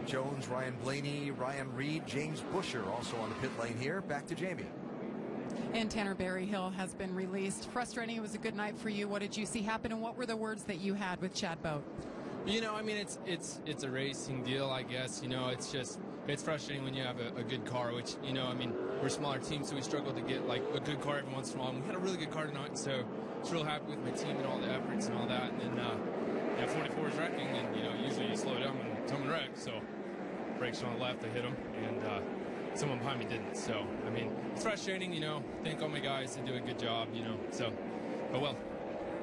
Eric Jones, Ryan Blaney, Ryan Reed, James Busher also on the pit lane here. Back to Jamie. And Tanner Berryhill has been released. Frustrating. It was a good night for you. What did you see happen, and what were the words that you had with Chad Boat? You know, I mean, it's a racing deal, I guess. You know, it's frustrating when you have a good car, which, you know, I mean, we're a smaller team, so we struggle to get, like, a good car every once in a while. And we had a really good car tonight, so I was real happy with my team and all the efforts and all that. And then, 44 is wrecking, and, you know, usually you slow down when someone wrecks, so brakes on the left, I hit them, and someone behind me didn't. So, I mean, it's frustrating, you know. Thank all my guys. They do a good job, you know, so, oh well.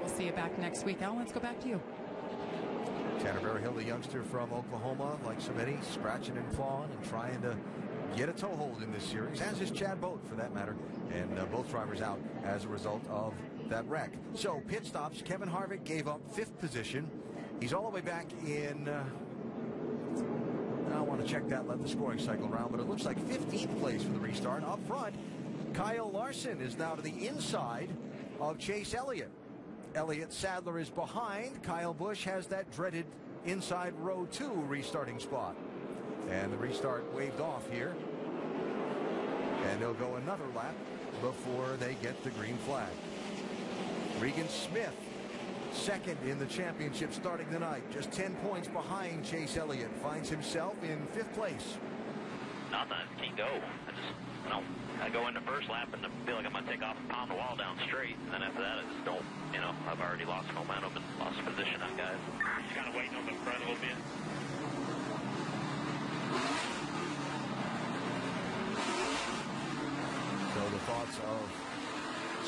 We'll see you back next week. Al, let's go back to you. Tanner Berryhill, the youngster from Oklahoma, like so many, scratching and clawing and trying to get a toehold in this series, as is Chad Boat, for that matter. And both drivers out as a result of that wreck. So, pit stops. Kevin Harvick gave up 5th position. He's all the way back in, I want to check that, let the scoring cycle around, but it looks like 15th place for the restart. Up front, Kyle Larson is now to the inside of Chase Elliott. Elliott Sadler is behind. Kyle Busch has that dreaded inside row 2 restarting spot. And the restart waved off here. And they'll go another lap before they get the green flag. Regan Smith, second in the championship starting tonight. Just 10 points behind Chase Elliott. Finds himself in 5th place. Nothing. I can't go. I go in the first lap and I feel like I'm going to take off and pound the wall down straight. And then after that, I just don't, you know, I've already lost momentum and lost position on guys. Just kind of waiting on the front a little bit. So the thoughts of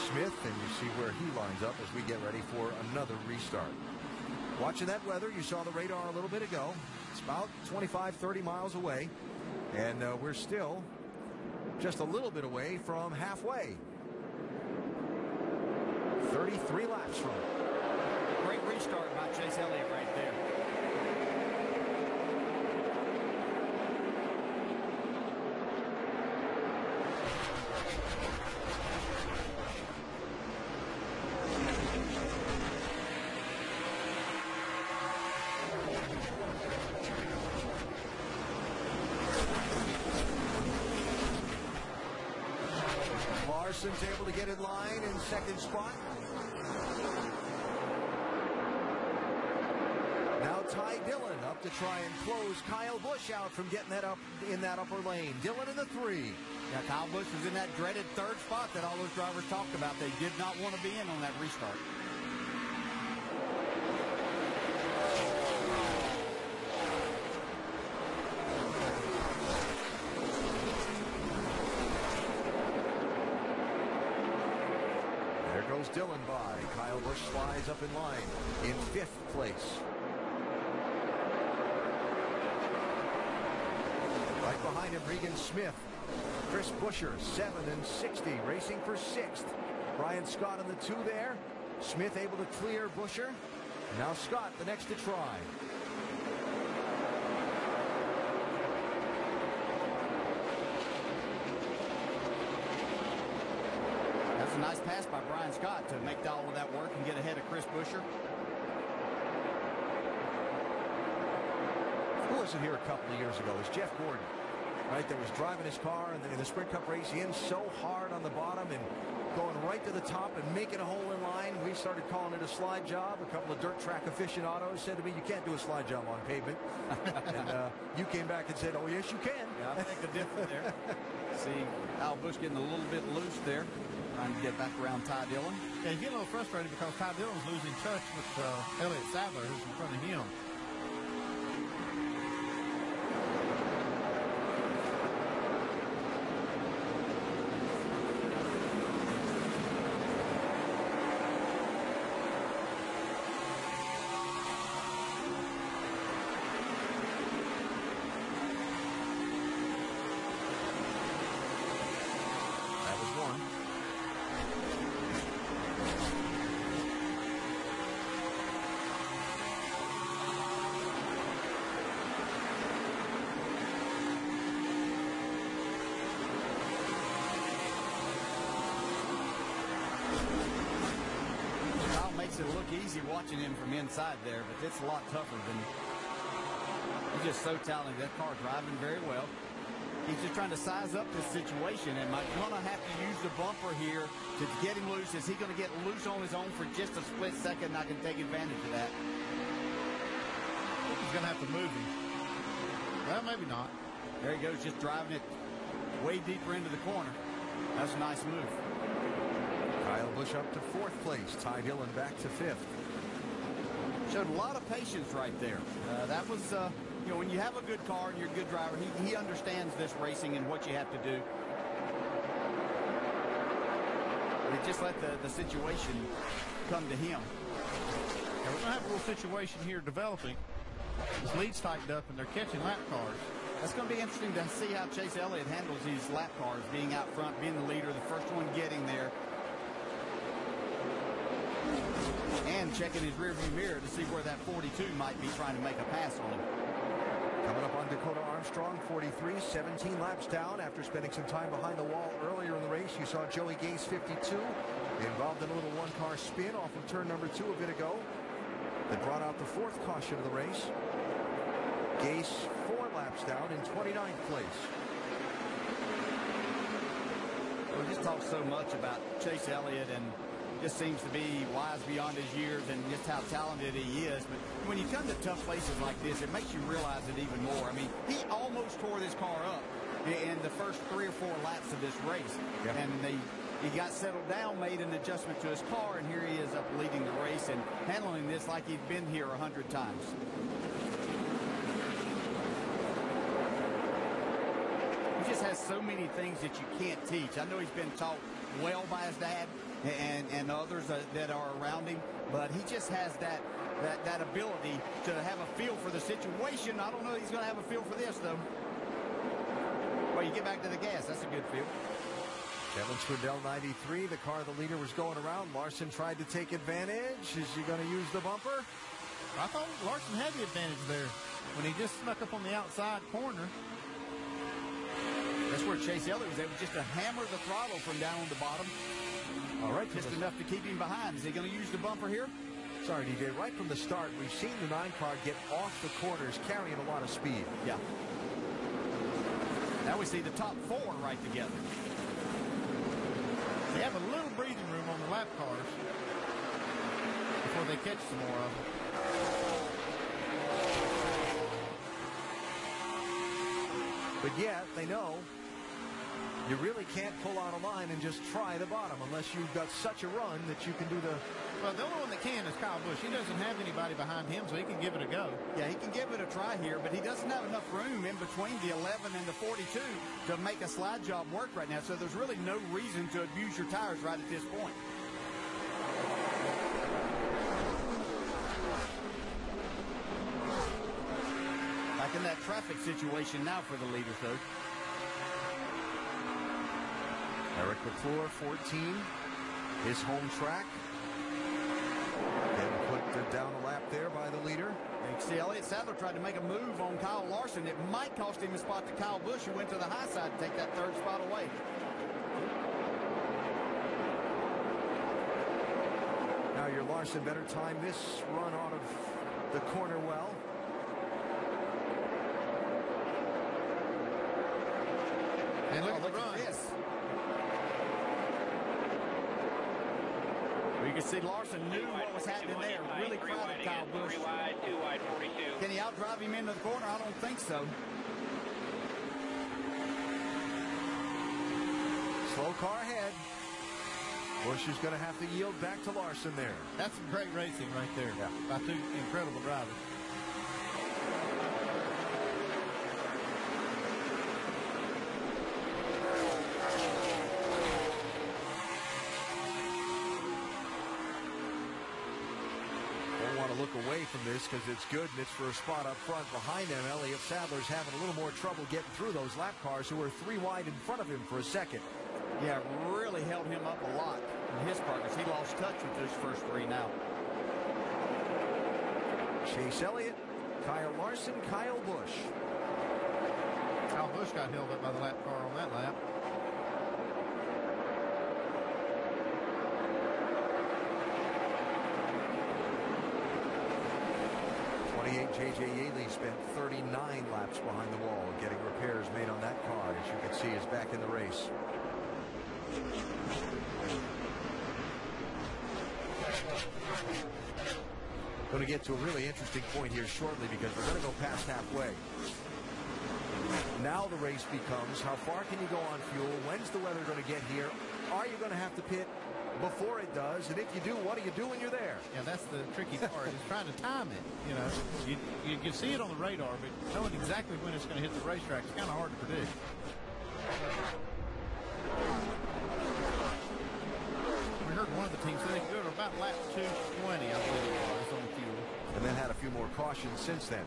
Smith, and you see where he lines up as we get ready for another restart. Watching that weather, you saw the radar a little bit ago. It's about 25-30 miles away, and we're still just a little bit away from halfway. 33 laps from it. Great restart by Chase Elliott right there. Larson's able to get in line in 2nd spot. Now Ty Dillon up to try and close Kyle Busch out from getting that up in that upper lane. Dillon in the 3. Yeah, Kyle Busch was in that dreaded 3rd spot that all those drivers talked about. They did not want to be in on that restart. Goes Dillon by. Kyle Busch slides up in line in 5th place. Right behind him, Regan Smith. Chris Buescher, 7 and 60, racing for 6th. Brian Scott in the 2 there. Smith able to clear Buescher. Now Scott, the next to try. A nice pass by Brian Scott to make all of that work and get ahead of Chris Buescher. Who was it here a couple of years ago? It was Jeff Gordon, right, that was driving his car in the Sprint Cup race in so hard on the bottom and going right to the top and making a hole in line. We started calling it a slide job. A couple of dirt track aficionados said to me, you can't do a slide job on pavement. And you came back and said, oh, yes, you can. Yeah, I think the difference there. See Kyle Busch getting a little bit loose there, trying to get back around Ty Dillon. Yeah, he's getting a little frustrated because Ty Dillon's losing touch with Elliott Sadler, who's in front of him. Makes it look easy watching him from inside there, but it's a lot tougher than He's just so talented. That car driving very well. He's just trying to size up this situation. Am I going to have to use the bumper here to get him loose? Is he going to get loose on his own for just a split second and I can take advantage of that? I think he's going to have to move him. Well, maybe not. There he goes, just driving it way deeper into the corner. That's a nice move. Kyle Busch up to 4th place. Ty Dillon back to 5th. Showed a lot of patience right there. That was, you know, when you have a good car and you're a good driver, he understands this racing and what you have to do. They just let the situation come to him. Yeah, we're going to have a little situation here developing. His lead's tightened up, and they're catching lap cars. That's going to be interesting to see how Chase Elliott handles these lap cars, being out front, being the leader, the first one getting there. And checking his rearview mirror to see where that 42 might be trying to make a pass on him. Coming up on Dakota Armstrong, 43, 17 laps down after spending some time behind the wall earlier in the race. You saw Joey Gase, 52, involved in a little one-car spin off of turn number 2 a bit ago that brought out the 4th caution of the race. Gase 4 laps down in 29th place. We just talked so much about Chase Elliott and just seems to be wise beyond his years and just how talented he is. But when you come to tough places like this, it makes you realize it even more. I mean, he almost tore this car up in the first 3 or 4 laps of this race. Yeah. And he got settled down, made an adjustment to his car, and here he is up leading the race and handling this like he'd been here 100 times. He just has so many things that you can't teach. I know he's been taught well by his dad and others that are around him, but he just has that ability to have a feel for the situation. I don't know if he's going to have a feel for this, though. Well, you get back to the gas. That's a good feel. Kevin Swindell, 93. The car the leader was going around. Larson tried to take advantage. Is he going to use the bumper? I thought Larson had the advantage there when he just snuck up on the outside corner. That's where Chase Elliott was able just to hammer the throttle from down on the bottom. All right, just enough to keep him behind. Is he going to use the bumper here? Sorry, DJ. Right from the start, we've seen the 9 car get off the corners, carrying a lot of speed. Yeah. Now we see the top 4 right together. They have a little breathing room on the lap cars before they catch some more of them. But yet, they know you really can't pull out a line and just try the bottom unless you've got such a run that you can do the... Well, the only one that can is Kyle Busch. He doesn't have anybody behind him, so he can give it a go. Yeah, he can give it a try here, but he doesn't have enough room in between the 11 and the 42 to make a slide job work right now, so there's really no reason to abuse your tires right at this point. Back in that traffic situation now for the leaders, though. Eric McClure, 14, his home track. And put down a lap there by the leader. You see Elliott Sadler tried to make a move on Kyle Larson. It might cost him a spot to Kyle Busch, who went to the high side to take that 3rd spot away. Now your Larson better time this run out of the corner well. And look at the Look run. at this. You can see Larson knew what was happening there. Really crowded Kyle Busch. 3 wide, 2 wide, 42. Can he outdrive him into the corner? I don't think so. Slow car ahead. Busch is going to have to yield back to Larson there. That's some great racing right there by 2 incredible drivers. Look away from this because it's good and it's for a spot up front behind them. Elliott Sadler's having a little more trouble getting through those lap cars who were 3 wide in front of him for a second. Yeah, really held him up a lot in his progress. He lost touch with those first 3 now. Chase Elliott, Kyle Larson, Kyle Busch. Kyle Busch got held up by the lap car on that lap. 28, J.J. Yaley spent 39 laps behind the wall getting repairs made on that car, as you can see, is back in the race. Going to get to a really interesting point here shortly because we're going to go past halfway. Now the race becomes how far can you go on fuel? When's the weather going to get here? Are you going to have to pit before it does? And if you do, what do you do when you're there? Yeah, that's the tricky part, is trying to time it. You know, you can see it on the radar, but knowing exactly when it's going to hit the racetrack is kind of hard to predict. We heard one of the teams say they could go to about lap 220, I believe it was, on fuel. And then had a few more cautions since then.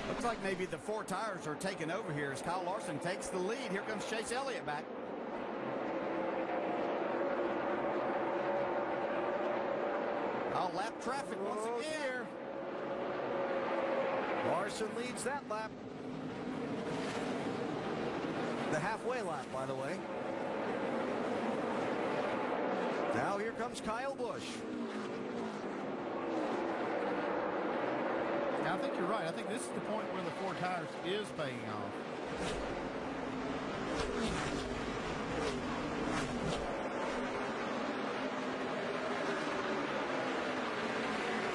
Looks like maybe the 4 tires are taking over here as Kyle Larson takes the lead. Here comes Chase Elliott back. Oh, lap traffic once again. Larson leads that lap. The halfway lap, by the way. Now here comes Kyle Busch. Now, I think you're right. I think this is the point where the 4 tires is paying off.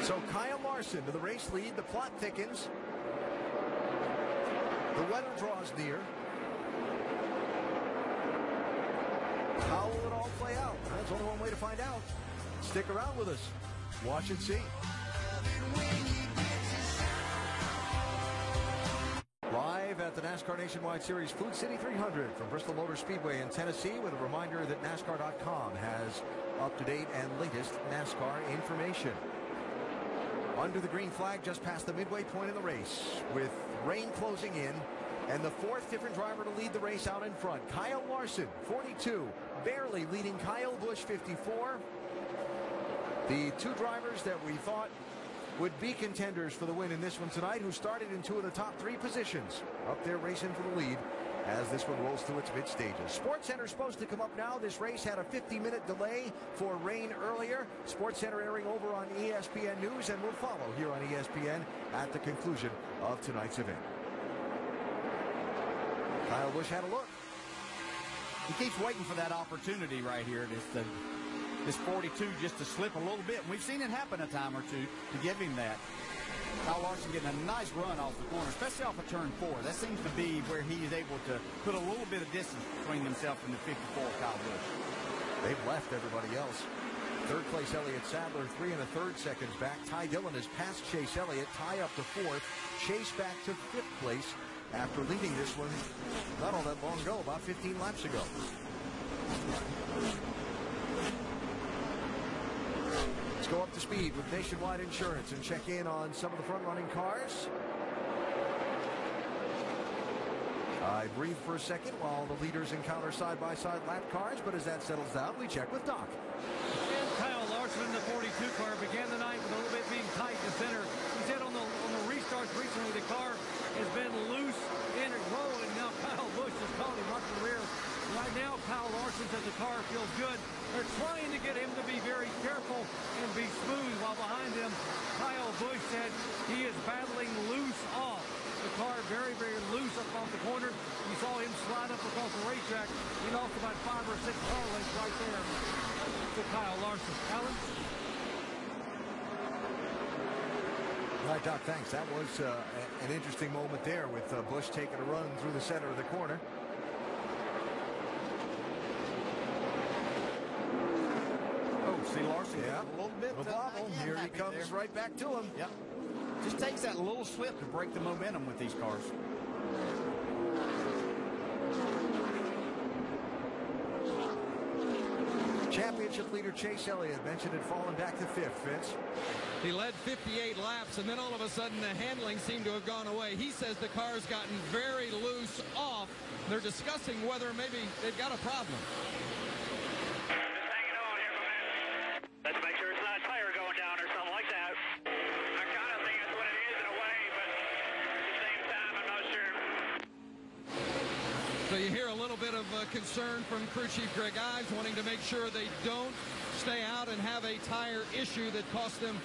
So Kyle Larson to the race lead. The plot thickens. The weather draws near. How will it all play out? There's only one way to find out. Stick around with us. Watch and see. Live at the NASCAR Nationwide Series Food City 300 from Bristol Motor Speedway in Tennessee, with a reminder that NASCAR.com has up-to-date and latest NASCAR information. Under the green flag just past the midway point in the race, with rain closing in, and the 4th different driver to lead the race out in front. Kyle Larson, 42, barely leading Kyle Busch, 54. The 2 drivers that we thought would be contenders for the win in this one tonight, who started in 2 of the top 3 positions, up there racing for the lead as this one rolls through its mid stages. SportsCenter is supposed to come up now. This race had a 50-minute delay for rain earlier. SportsCenter airing over on ESPN News, and will follow here on ESPN at the conclusion of tonight's event. Kyle Busch had a look. He keeps waiting for that opportunity right here. This 42 just to slip a little bit. And we've seen it happen a time or two to give him that. Kyle Larson getting a nice run off the corner, especially off of turn 4. That seems to be where he is able to put a little bit of distance between himself and the 54 Kyle Busch. They've left everybody else. 3rd place Elliott Sadler, 3 1/3 seconds back. Ty Dillon has passed Chase Elliott. Ty up to 4th. Chase back to 5th place after leading this one not all that long ago, about 15 laps ago. Let's go up to speed with Nationwide Insurance and check in on some of the front-running cars. I breathe for a second while the leaders encounter side-by-side lap cars, but as that settles down, we check with Doc. And Kyle Larson in the 42 car began the night with a little bit being tight to center. He said on the restarts recently, the car has been loose and rolling. Now Kyle Busch is calling him up the rear. Right now, Kyle Larson says the car feels good. They're trying to get him to be very careful and be smooth, while behind him, Kyle Busch said he is battling loose off. The car very, very loose up off the corner. You saw him slide up across the racetrack. He lost about 5 or 6 car lengths right there to Kyle Larson. Alan? All right, Doc, thanks. That was an interesting moment there with Busch taking a run through the center of the corner. See Larson, yeah, a little bit. Bobble. Here he comes there. Right back to him. Yep. Just takes that little slip to break the momentum with these cars. Championship leader Chase Elliott mentioned it falling back to 5th, Vince. He led 58 laps, and then all of a sudden the handling seemed to have gone away. He says the car's gotten very loose off. They're discussing whether maybe they've got a problem. Let's make sure it's not a tire going down or something like that. I kind of think that's what it is in a way, but at the same time, I'm not sure. So you hear a little bit of concern from crew chief Greg Ives, wanting to make sure they don't stay out and have a tire issue that cost them